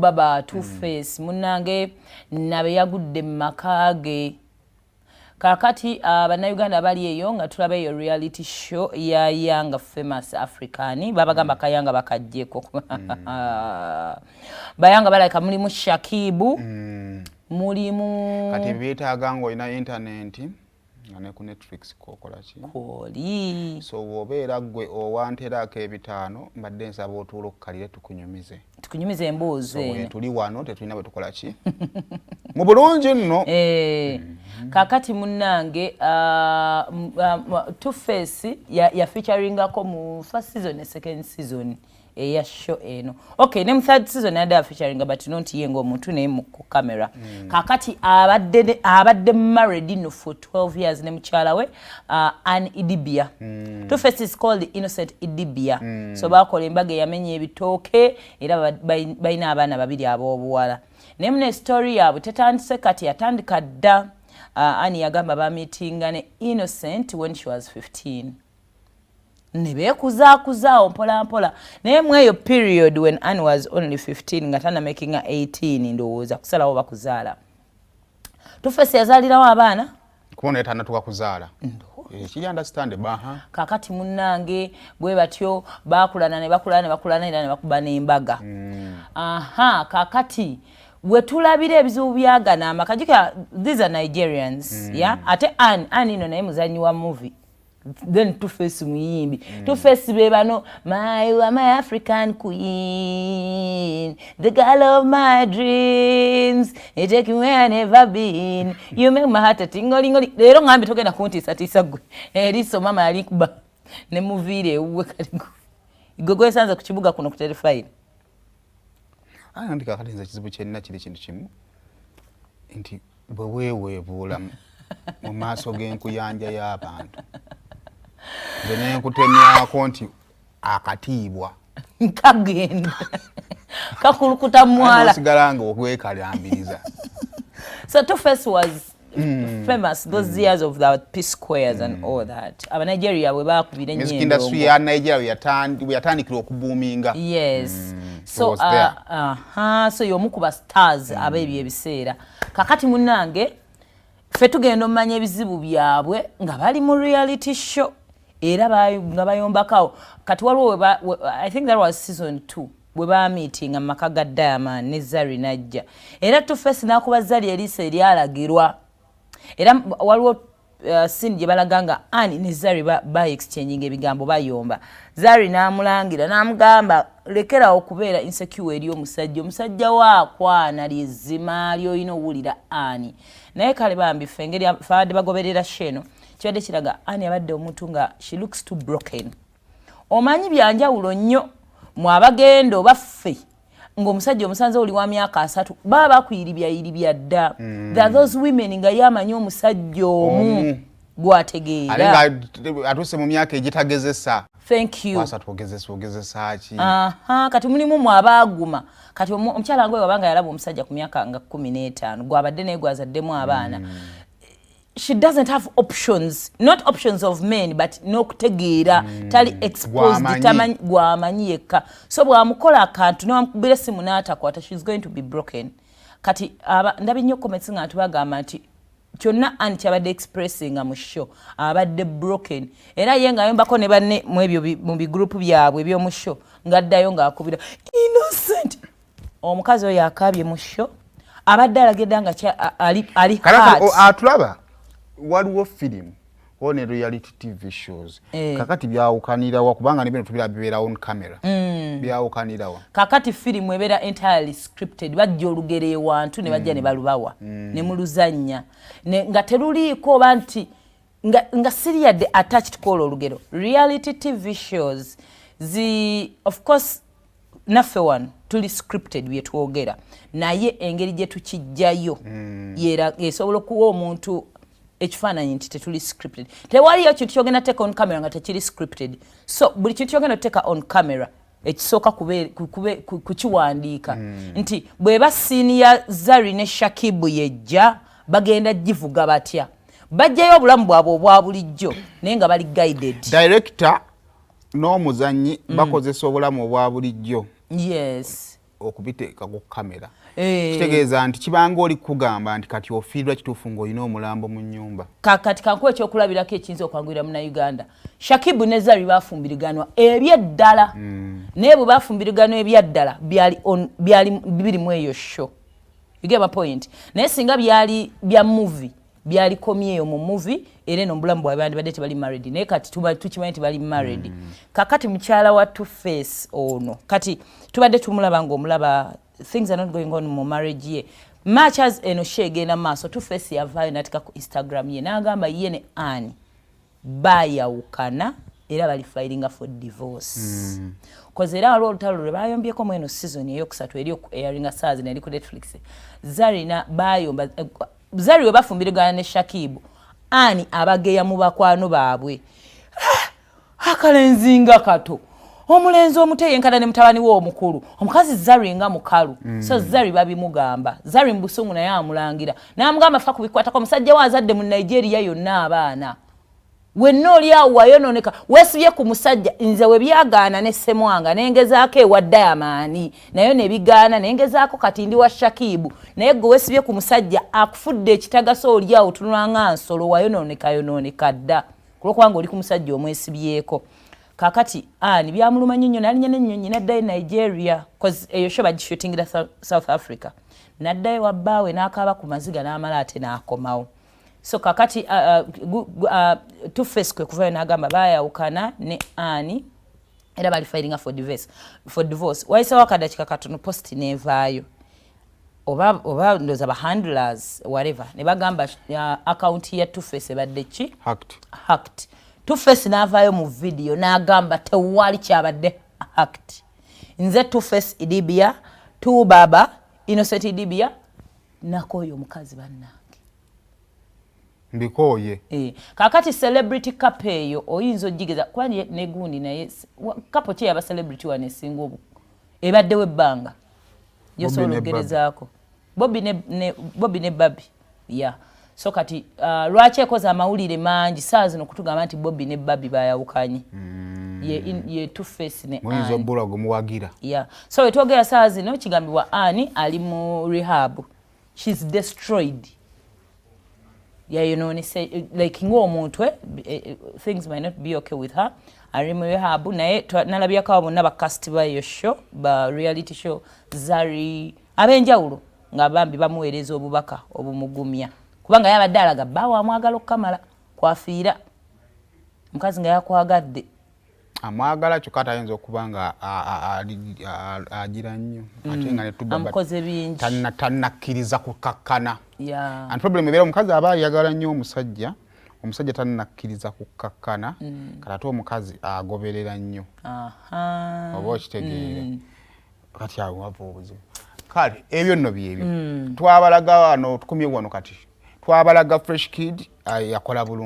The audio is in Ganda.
baba Two-Face munange nabe yagudde makage kakati bannayuganda bali eyo nga tulaba eyo reality show ya Young Famous African babagamba kayanga bakajjeko bayanga balaka mulimu Shakibu mulimu kati byetaaga ngo ina internet ngane ku Netflix kokola ki koli so wobeera gwe owanterako ebitaano mbadde nsaba otuulo okukalire tukunyumize embuuzi so tuli wano tetulina bwe tukola ki mu bulungi nno kakati munnange Two-Face ya featuringako mu first season ne second season eya show eno okay ne mu third season ada featuring but not yengo omuntu ne mu camera kakati abadde married no for 12 years ne mukyala we an Idibia Two-Face is called the innocent Idibia so bakola embaga yamenye ebitooke era bayina abaana babiri ab'obuwala ne mu story yabwe tetandise kati yatandika dda ani yagamba ba meetinga ne Innocent when she was 15 nebe kuza mpola naye mweyo period when Anne was only 15 nga tana making 18 ndowooza kusalawo bakuzaala Two-Face yazaalirawo abaana kubona etana tukakuzaala kiri understand baha kakati munnange bwe batyo bakulana ne bakulana era ne bakuba n'embaga kakati wetulabira ebizibu byagana amakajika these are Nigerians ate Anne ino naye muzanyi wa movie then Two-Face Omuyimbi Two-Face bebano my African queen the girl of my dreams you take me where I never been you make my heart a tingle lero ngambe togenda kuntisa gwe eriso mama yali kuba ne movie ewe kaligo igogwe sanza ku kibuga kuno ku telefone ndika kati nza kizibu kyenna kiri kintu kimu nti bwe weeweebuula mu maaso g'enkuyanja y'abantu nze ne nkutemyako nti akatiibwa kagenda kakulukuta mwala osigala nga okwekalambiriza so Two-Face was famous those years of the Peace Squares and all that aba Nigeria we bakubira nyendo music industry ya Nigeria yatandikira okubuuminga yes so so yomukuba stars abebye ebiseera kakati munnange fe tugenda omanya ebizibu byabwe nga bali mu reality show era nga bayombakawo kati waliwo I think that was season 2 bwe ba meeting amaka ga Diamond ne Zari najja era Two-Face nakuba Zari elisa eryalagirwa era waliwo scene gye balaganga Anne ne Zari ba exchanging ebigambo bayomba Zari namulangira namugamba lekera okubeera insecure eri omusajja waakwana lyezima lyoyina owulira Anne naye kale bambi fengeri faade bagoberera sheno kibadde kiraga Anne abadde omuntu nga she looks too broken omanyi byanjawulo nnyo mu abagendo baffe ng'omusajja omusanze oli wa myaka 3 baba bakuyiribya dda there are those women nga yamanyi omusajja omu gwategeera atuse mu myaka egitagezesa thank you wasa tugezesa ki kati mulimu mu abaguma kati omukyala ngwe wabanga yalaba omusajja ku myaka nga 15 gwabadde naye gwazaddemu abaana she doesn't have options not options of men but no kutegeera tali exposed tamanyi gwamanyi yekka so bwamukola akantu n'amukubira simu n'atakwata she's going to be broken kati ndabi nnyo comments nga tubagamba nti kyonna Anne kyabadde expressing mu show abadde broken era ye ngayombako ne banne mu ebyo mu bigroup byabwe eby'omu show ngaddayo ng'akubira Innocent omukazi oyo akabye mu show abadde alagedda nga ali atulaba waliwo film one reality TV shows kakati byawukanirawa kubanga ne bino tubira bibeera on camera byawukanirawa kakati film ebeera entirely scripted bajja olugero ewantu ne bajja ne balubawa ne muluzanya nga teruliiko oba nti nga siriyadde attached kola olugero reality TV shows of course naffe wano tuli scripted byetwogera naye engeri gye tukijjayo esobola okuwa omuntu ekifaananyi nti tetuli scripted tewaliyo kintu kyogenda teeka on camera nga tekiri scripted so buli kintu kyogenda teeka on camera ekisooka kukiwandiika nti bweba siini ya Zari ne Shakibu yejja bagenda givuga batya bajjayo obulamu bwabwe obwa bulijjo naye nga bali guided director n'omuzannyi bakozesa obulamu obwa bulijjo yes okubiteeka ku kamera kitegeeza nti kibanga oli kugamba nti kati ofiirwa kituufu ng'olina omulambo mu nnyumba kati kankuwa ekyokulabirako ekiyinza okwanguyira munnayuganda Shakibu ne Zari bafumbiriganwa ebyeddala naye bwe bafumbiriganwa ebyaddala byali biri mu eyo show you get my point naye singa byali bya movie byali komyeyo mu movie era eno mbulamu bwabwe bandibadde tebali married naye kati tukimanyi nti bali married kakati mukyala wa Two Face ono kati tubadde tumulaba ng'omulaba things are not going on mu marriage ye much as eno shegenda maaso Two Face yavaayo n'atika ku Instagram ye n'agamba ye ne Annie baayawukana era bali filing for divorce koze era waliwo olutalo lwe baayombyeko mu eno season eyokusatu eri oku airinga Stars neri ku Netflix Zari na baayomba Zari we bafumbirigana ne Shakibu Annie abageya mu bakwano baabwe akalenzinga kato omulenzi omuteyenkana ne mutabani we omukulu omukazi Zari nga mukalu so Zari babimugamba Zari mbusungu naye amulangira n'amugamba fa kubikwatako omusajja we azadde mu Nigeria yonna abaana wenna oli awo wayononeka weesibye ku musajja nze we byagaana ne Ssemwanga nengezaako ewa Diamond nayo ne bigaana nengezaako kati ndi wa Shakibu naye gwe weesibye ku musajja akufudde ekitagaso oli awo tunulanga nsolo wayononeka dda kulwokubanga oli ku musajja omwesibyeko kakati Annie byamuluma nnyo nalinnya n'ennyonyi n'addayo Nigeria cause eyo show bagishootingira South Africa n'addayo wa bbaawe n'akaaba ku maziga n'amala ate n'akomawo so kakati Two Face kwe kuvayo n'agamba baayawukana ne Annie era bali filing for divorce wayisewo akadakika katono post nevaayo oba ndoza bahandlers whatever ne bagamba account ya Two Face ebadde ki hacked Two Face n'avaayo mu video n'agamba tewali kyabadde hacked nze Two Face idibia tu baba Innocent idibia nakoyo omukazi bannange mbikoye kakati celebrity couple eyo oyinza ojigeza kwani negundi naye couple kye yaba celebrity wane singa obu ebaddewo ebbanga yosobola okugerezaako Bobby ne Babi so kati lwaki ekoza amawulire mangi saa zino kutugamba nti Bobby ne Babi baayawukanye ye Two Face ne Annie muyinza muwagira so wetwogera saa zino kigambibwa Annie ali mu rehab she's destroyed you know, like ng'omuntu things might not be okay with her ari mu rehab naye nalabyako abo bonna bakasti bayo show ba reality show Zari abenjawulo nga bambi bamuweereza obubaka obumugumya kubanga yabadde alaga bbaawe amwagala okukamala kwafiira mukazi nga yakwagadde amwagala kyokka atayinza okuba nga agira nnyo ate nga amukoze bingi tannakkiriza kukakkana and problem ebeera omukazi aba ayagala nnyo omusajja tannakkiriza kukakkana kati ate omukazi agoberera nnyo oba okitegeere kati awo wava obuzibu kale ebyo nno byebyo twabalaga wano tukumye wano kati twabalaga Fresh Kid yakola bulungi